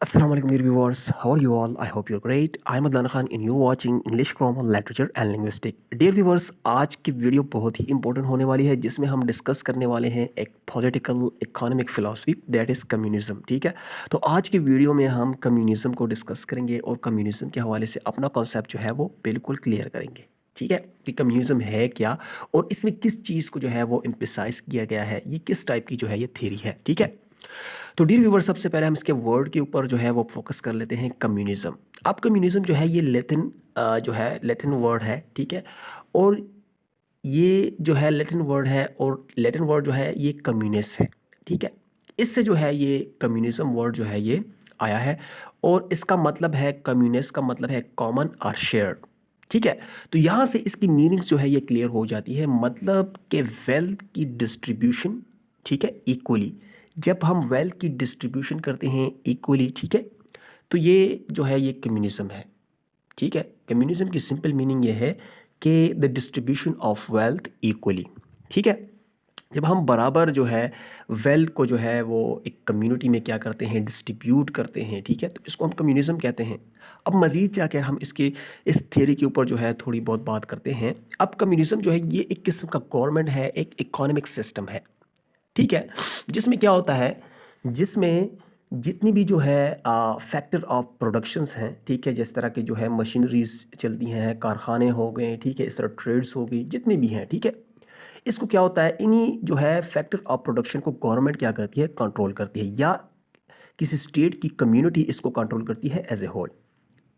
Assalamu alaikum dear viewers. How are you all? I hope you're great. I'm Adnan Khan and you're watching English Grammar Literature and Linguistics. Dear viewers, आज की video बहुत ही important होने वाली है जिसमें हम discuss करने वाले हैं एक political economic philosophy that is communism. ठीक है, तो आज की वीडियो में हम कम्युनिज्म को डिस्कस करेंगे और कम्युनिज्म के हवाले से अपना कॉन्सेप्ट जो है वो बिल्कुल क्लियर करेंगे। ठीक है, कि कम्युनिज्म है क्या और इसमें किस चीज़ को जो है वो एम्फसाइज किया गया है, ये किस टाइप की जो है ये थ्योरी है। ठीक है, तो डियर व्यूवर, सबसे पहले हम इसके वर्ड के ऊपर जो है वो फोकस कर लेते हैं, कम्युनिज्म। अब कम्युनिज्म जो है ये लैटिन जो है लैटिन वर्ड है। ठीक है, और ये जो है लैटिन वर्ड है और लैटिन वर्ड जो है ये कम्युनिस है। ठीक है, इससे जो है ये कम्युनिज्म वर्ड जो है ये आया है और इसका मतलब है, कम्युनिस्ट का मतलब है कॉमन और शेयर्ड। ठीक है, तो यहाँ से इसकी मीनिंग जो है ये क्लियर हो जाती है, मतलब कि वेल्थ की डिस्ट्रीब्यूशन, ठीक है, इक्वली। जब हम वेल्थ की डिस्ट्रीब्यूशन करते हैं इक्वली, ठीक है, तो ये जो है ये कम्युनिज्म है। ठीक है, कम्युनिज्म की सिंपल मीनिंग ये है कि the distribution of wealth equally. ठीक है, जब हम बराबर जो है वेल्थ को जो है वो एक कम्युनिटी में क्या करते हैं, डिस्ट्रीब्यूट करते हैं। ठीक है, तो इसको हम कम्युनिज्म कहते हैं। अब मज़ीद जाकर हम इसके इस थियरी के ऊपर जो है थोड़ी बहुत बात करते हैं। अब कम्युनिज्म जो है ये एक किस्म का गवर्नमेंट है, एक इकोनॉमिक सिस्टम है। ठीक है, जिसमें क्या होता है, जिसमें जितनी भी जो है फैक्टर ऑफ प्रोडक्शंस हैं, ठीक है, जिस तरह के जो है मशीनरीज चलती हैं, कारखाने हो गए, ठीक है, इस तरह ट्रेड्स हो गई, जितने भी हैं, ठीक है, इसको क्या होता है, इन्हीं जो है फैक्टर ऑफ प्रोडक्शन को गवर्नमेंट क्या करती है, कंट्रोल करती है, या किसी स्टेट की कम्युनिटी इसको कंट्रोल करती है एज ए होल।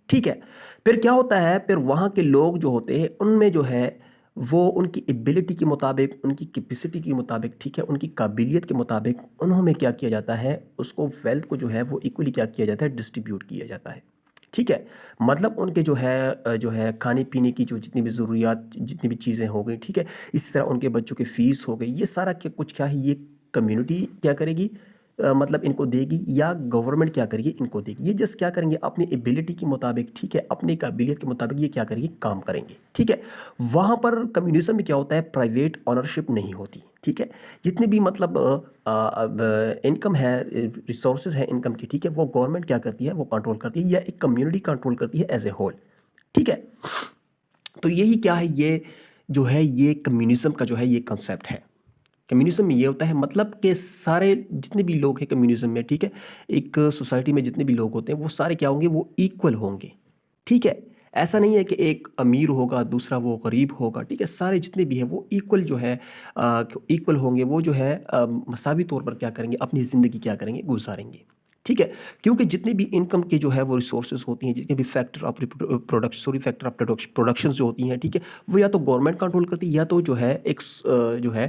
ठीक है, फिर क्या होता है, फिर वहाँ के लोग जो होते हैं उनमें जो है वो उनकी एबिलिटी के मुताबिक, उनकी कैपेसिटी के मुताबिक, ठीक है, उनकी काबिलियत के मुताबिक उन्होंने क्या किया जाता है, उसको वेल्थ को जो है वो इक्वली क्या किया जाता है, डिस्ट्रीब्यूट किया जाता है। ठीक है, मतलब उनके जो है खाने पीने की जो जितनी भी ज़रूरियात, जितनी भी चीज़ें हो गई, ठीक है, इसी तरह उनके बच्चों की फ़ीस हो गई, ये सारा क्या कुछ क्या है, ये कम्युनिटी क्या करेगी, मतलब इनको देगी, या गवर्नमेंट क्या करेगी, इनको देगी। ये जस्ट क्या करेंगे, अपनी एबिलिटी के मुताबिक, ठीक है, अपनी काबिलियत के मुताबिक ये क्या करेंगे, काम करेंगे। ठीक है, वहाँ पर कम्युनिज्म में क्या होता है, प्राइवेट ऑनरशिप नहीं होती। ठीक है, जितने भी मतलब इनकम है, रिसोर्सेज है इनकम की, ठीक है, वो गवर्नमेंट क्या करती है, वो कंट्रोल करती है, या एक कम्युनिटी कंट्रोल करती है एज ए होल। ठीक है, तो यही क्या है, ये जो है ये कम्युनिज्म का जो है ये कंसेप्ट है। कम्युनिज्म में ये होता है, मतलब कि सारे जितने भी लोग हैं कम्युनिज्म में, ठीक है, एक सोसाइटी में जितने भी लोग होते हैं वो सारे क्या होंगे, वो इक्वल होंगे। ठीक है, ऐसा नहीं है कि एक अमीर होगा दूसरा वो गरीब होगा। ठीक है, सारे जितने भी हैं वो इक्वल जो है इक्वल होंगे, वो जो है मसावी तौर पर क्या करेंगे, अपनी ज़िंदगी क्या करेंगे, गुजारेंगे। ठीक है, क्योंकि जितनी भी इनकम की जो है वो रिसोर्सेज होती हैं, जितने भी factor of factor of production जो होती हैं, ठीक है, वो या तो गवर्नमेंट कंट्रोल करती है, या तो जो है एक जो है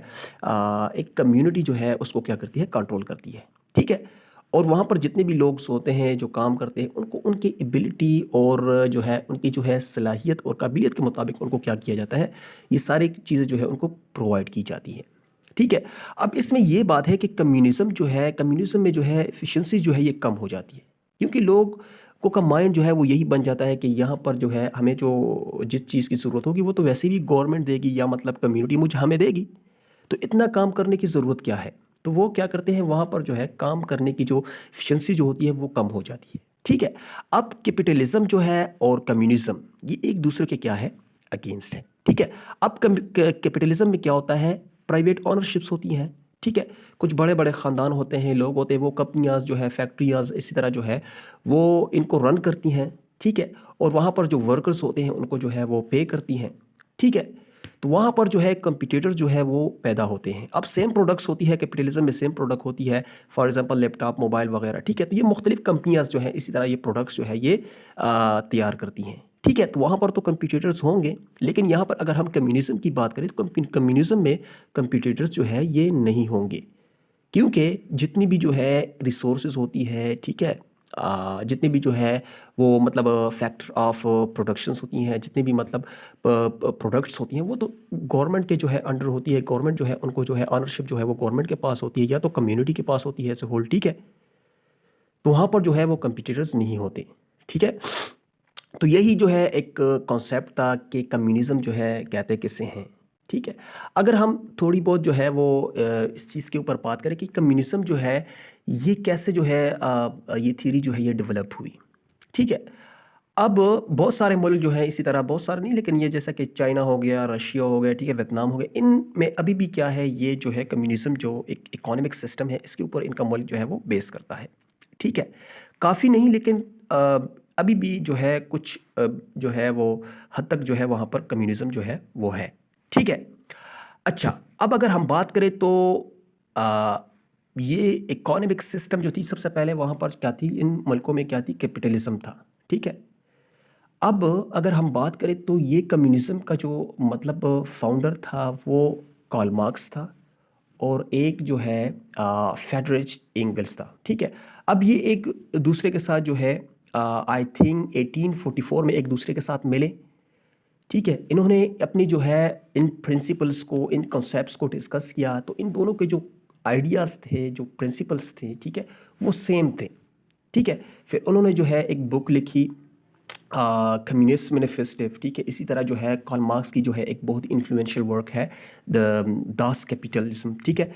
एक कम्युनिटी जो है उसको क्या करती है, कंट्रोल करती है। ठीक है, और वहाँ पर जितने भी लोग होते हैं जो काम करते हैं, उनको उनकी एबिलिटी और जो है उनकी जो है सलाहियत और काबिलियत के मुताबिक उनको क्या किया जाता है, ये सारी चीज़ें जो है उनको प्रोवाइड की जाती है। ठीक है, अब इसमें ये बात है कि कम्युनिज्म जो है, कम्युनिज्म में जो है एफिशिएंसी जो है ये कम हो जाती है, क्योंकि लोग को का माइंड जो है वो यही बन जाता है कि यहाँ पर जो है हमें जो जिस चीज़ की ज़रूरत होगी वो तो वैसे भी गवर्नमेंट देगी, या मतलब कम्युनिटी मुझे हमें देगी, तो इतना काम करने की ज़रूरत क्या है। तो वो क्या करते हैं, वहाँ पर जो है काम करने की जो एफिशिएंसी जो होती है वो कम हो जाती है। ठीक है, अब कैपिटलिज्म जो है और कम्युनिज्म ये एक दूसरे के क्या है, अगेंस्ट है। ठीक है, अब कैपिटलिज्म में क्या होता है, प्राइवेट ओनरशिप्स होती हैं। ठीक है, कुछ बड़े बड़े ख़ानदान होते हैं, लोग होते हैं, वो कंपनियाँ जो है, फैक्ट्रियाँ इसी तरह जो है वो इनको रन करती हैं। ठीक है, और वहाँ पर जो वर्कर्स होते हैं उनको जो है वो पे करती हैं। ठीक है, तो वहाँ पर जो है कंपटीटर जो है वो पैदा होते हैं। अब सेम प्रोडक्ट्स होती है, कैपिटलिज्म में सेम प्रोडक्ट होती है, फॉर एग्जांपल लैपटॉप, मोबाइल वगैरह। ठीक है, तो ये मुख्तलिफ कंपनियाँ जो हैं इसी तरह ये प्रोडक्ट्स जो है ये तैयार करती हैं। ठीक है, तो वहाँ पर तो कंपटीटर्स होंगे, लेकिन यहाँ पर अगर हम कम्युनिज्म की बात करें तो कम्युनिज्म में कंपटीटर्स जो है ये नहीं होंगे, क्योंकि जितनी भी जो है रिसोर्सेज होती है, ठीक है, जितने भी जो है वो मतलब फैक्टर ऑफ प्रोडक्शंस होती हैं, जितने भी मतलब प्रोडक्ट्स होती हैं, वो तो गवर्नमेंट के जो है अंडर होती है। गवर्नमेंट जो है उनको जो है ऑनरशिप जो है वो गवर्नमेंट के पास होती है, या तो कम्युनिटी के पास होती है एज ए होल। ठीक है, तो वहाँ पर जो है वो कंपटीटर्स नहीं होते। ठीक है, तो यही जो है एक कॉन्सेप्ट था कि कम्युनिज्म जो है कहते किसे हैं। ठीक है। अगर हम थोड़ी बहुत जो है वो इस चीज़ के ऊपर बात करें कि कम्युनिज़्म जो है ये कैसे जो है ये थ्योरी जो है ये डेवलप हुई, ठीक है। अब बहुत सारे मुल्क जो हैं इसी तरह, बहुत सारे नहीं लेकिन ये जैसा कि चाइना हो गया, रशिया हो गया, ठीक है, वियतनाम हो गया, इनमें अभी भी क्या है, ये जो है कम्युनिज़्म जो एक इकोनॉमिक सिस्टम है इसके ऊपर इनका मुल्क जो है वो बेस करता है, ठीक है। काफ़ी नहीं लेकिन अभी भी जो है कुछ जो है वो हद तक जो है वहाँ पर कम्युनिज़्म जो है वो है, ठीक है। अच्छा, अब अगर हम बात करें तो अ, ये इकोनॉमिक सिस्टम जो थी सबसे पहले वहाँ पर क्या थी, इन मुल्कों में क्या थी, कैपिटलिज़्म था, ठीक है। अब अगर हम बात करें तो ये कम्युनिज़्म का जो मतलब फाउंडर था वो कार्ल मार्क्स था और एक जो है फ्रेडरिच एंगल्स था, ठीक है। अब ये एक दूसरे के साथ जो है आई थिंक 1844 में एक दूसरे के साथ मिले, ठीक है। इन्होंने अपनी जो है इन प्रिंसिपल्स को, इन कॉन्सेप्ट्स को डिस्कस किया, तो इन दोनों के जो आइडियाज़ थे, जो प्रिंसिपल्स थे, ठीक है, वो सेम थे, ठीक है। फिर उन्होंने जो है एक बुक लिखी कम्युनिस्ट मैनिफेस्टो, ठीक है। इसी तरह जो है कार्ल मार्क्स की जो है एक बहुत इन्फ्लुएंशियल वर्क है द दास कैपिटलिज्म, ठीक है।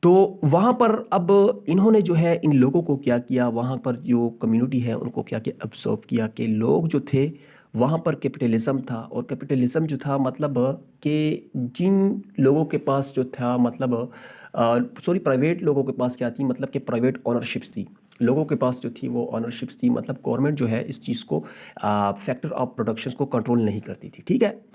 तो वहाँ पर अब इन्होंने जो है इन लोगों को क्या किया, वहाँ पर जो कम्युनिटी है उनको क्या किया, ऑब्जर्व किया कि लोग जो थे वहाँ पर कैपिटलिज्म था, और कैपिटलिज्म जो था मतलब कि जिन लोगों के पास जो था मतलब सॉरी प्राइवेट लोगों के पास क्या थी, मतलब कि प्राइवेट ओनरशिप्स थी, लोगों के पास जो थी वो ओनरशिप्स थी, मतलब गवर्नमेंट जो है इस चीज़ को फैक्टर ऑफ प्रोडक्शंस को कंट्रोल नहीं करती थी, ठीक है।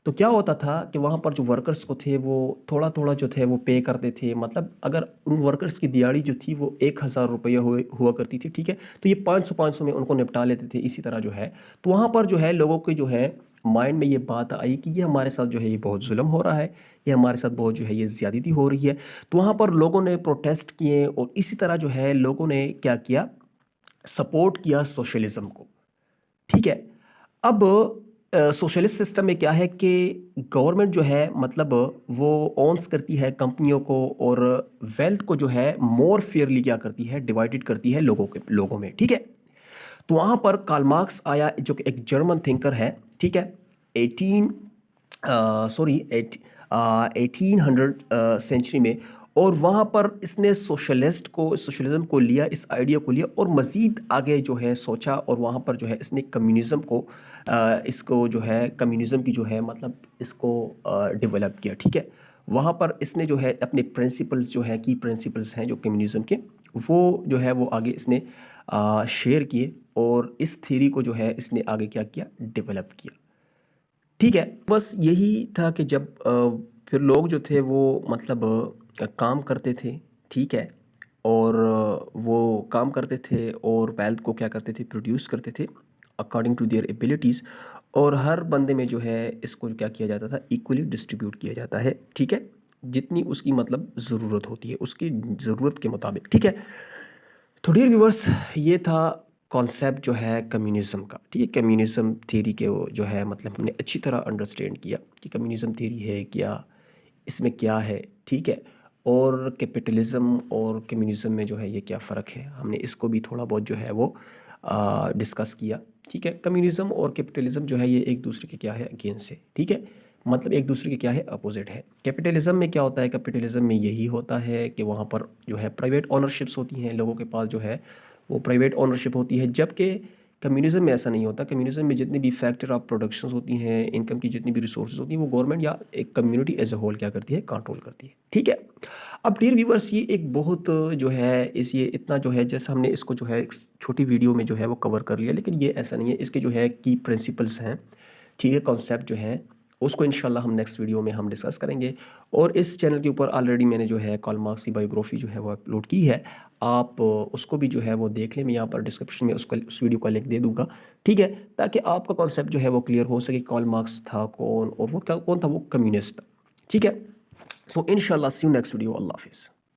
तो क्या होता था कि वहाँ पर जो वर्कर्स को थे वो थोड़ा थोड़ा जो थे वो पे करते थे, मतलब अगर उन वर्कर्स की दिहाड़ी जो थी वो 1,000 रुपये हुआ करती थी, ठीक है। तो ये 500 में उनको निपटा लेते थे इसी तरह जो है। तो वहाँ पर जो है लोगों के जो है माइंड में ये बात आई कि ये हमारे साथ जो है ये बहुत जुल्म हो रहा है, ये हमारे साथ बहुत जो है ये ज़्यादती हो रही है। तो वहाँ पर लोगों ने प्रोटेस्ट किए और इसी तरह जो है लोगों ने क्या किया, सपोर्ट किया सोशलिज्म को, ठीक है। अब सोशलिस्ट सिस्टम में क्या है कि गवर्नमेंट जो है मतलब वो ओन्स करती है कंपनियों को, और वेल्थ को जो है मोर फेयरली क्या करती है, डिवाइडेड करती है लोगों में, ठीक है। तो वहाँ पर कार्ल मार्क्स आया जो कि एक जर्मन थिंकर है, ठीक है। 18 सॉरी 1800 सेंचुरी में, और वहाँ पर इसने सोशलिज्म को लिया, इस आइडिया को लिया और मज़ीद आगे जो है सोचा, और वहाँ पर जो है इसने कम्युनिज़म को इसको जो है कम्युनिज़म की जो है मतलब इसको डेवलप किया, ठीक है। वहाँ पर इसने जो है अपने प्रिंसिपल्स जो है की प्रिंसिपल्स हैं जो कम्युनिज़म के, वो जो है वो आगे इसने शेयर किए, और इस थ्योरी को जो है इसने आगे क्या किया, डेवलप किया, ठीक है। बस यही था कि जब फिर लोग जो थे वो मतलब काम करते थे, ठीक है, और वो काम करते थे और वेल्थ को क्या करते थे, प्रोड्यूस करते थे अकॉर्डिंग टू देयर एबिलिटीज़, और हर बंदे में जो है इसको क्या किया जाता था, इक्वली डिस्ट्रीब्यूट किया जाता है, ठीक है, जितनी उसकी मतलब ज़रूरत होती है उसकी ज़रूरत के मुताबिक, ठीक है। तो डियर व्यूअर्स, ये था कॉन्सेप्ट जो है कम्युनिज़्म का, ठीक है। कम्युनिज़्म थ्योरी के वो जो है मतलब हमने अच्छी तरह अंडरस्टैंड किया कि कम्युनिज़्म थ्योरी है क्या, इसमें क्या है, ठीक है। और कैपिटलिज़्म और कम्युनिज़्म में जो है ये क्या फ़र्क है, हमने इसको भी थोड़ा बहुत जो है वो डिस्कस किया, ठीक है। कम्युनिज़्म और कैपिटलिज़्म जो है ये एक दूसरे के क्या है, अगेंस्ट है, ठीक है, मतलब एक दूसरे के क्या है, अपोजिट है। कैपिटलिज्म में क्या होता है, कैपिटलिज्म में यही होता है कि वहाँ पर जो है प्राइवेट ओनरशिप्स होती हैं, लोगों के पास जो है वो प्राइवेट ओनरशिप होती है, जबकि कम्युनिज्म में ऐसा नहीं होता। कम्युनिज्म में जितनी भी फैक्टर ऑफ प्रोडक्शंस होती हैं, इनकम की जितनी भी रिसोर्सेज होती हैं, वो गवर्नमेंट या एक कम्युनिटी एज ए होल क्या करती है, कंट्रोल करती है, ठीक है। अब डियर व्यूअर्स, ये एक बहुत जो है इस ये इतना जो है जैसे हमने इसको जो है एक छोटी वीडियो में जो है वो कवर कर लिया, लेकिन ये ऐसा नहीं है, इसके जो है की प्रिंसिपल्स हैं, ठीक है, कॉन्सेप्ट जो है उसको इंशाल्लाह हम नेक्स्ट वीडियो में हम डिस्कस करेंगे। और इस चैनल के ऊपर ऑलरेडी मैंने जो है कार्ल मार्क्स की बायोग्राफी जो है वो अपलोड की है, आप उसको भी जो है वो देख लें, मैं यहाँ पर डिस्क्रिप्शन में उसका उस वीडियो का लिंक दे दूँगा, ठीक है, ताकि आपका कॉन्सेप्ट जो है वो क्लियर हो सके, कार्ल मार्क्स था कौन और वो क्या कौन था, वो कम्युनिस्ट था, ठीक है। सो इंशाल्लाह सी यू नेक्स्ट वीडियो, अल्लाह हाफिज़।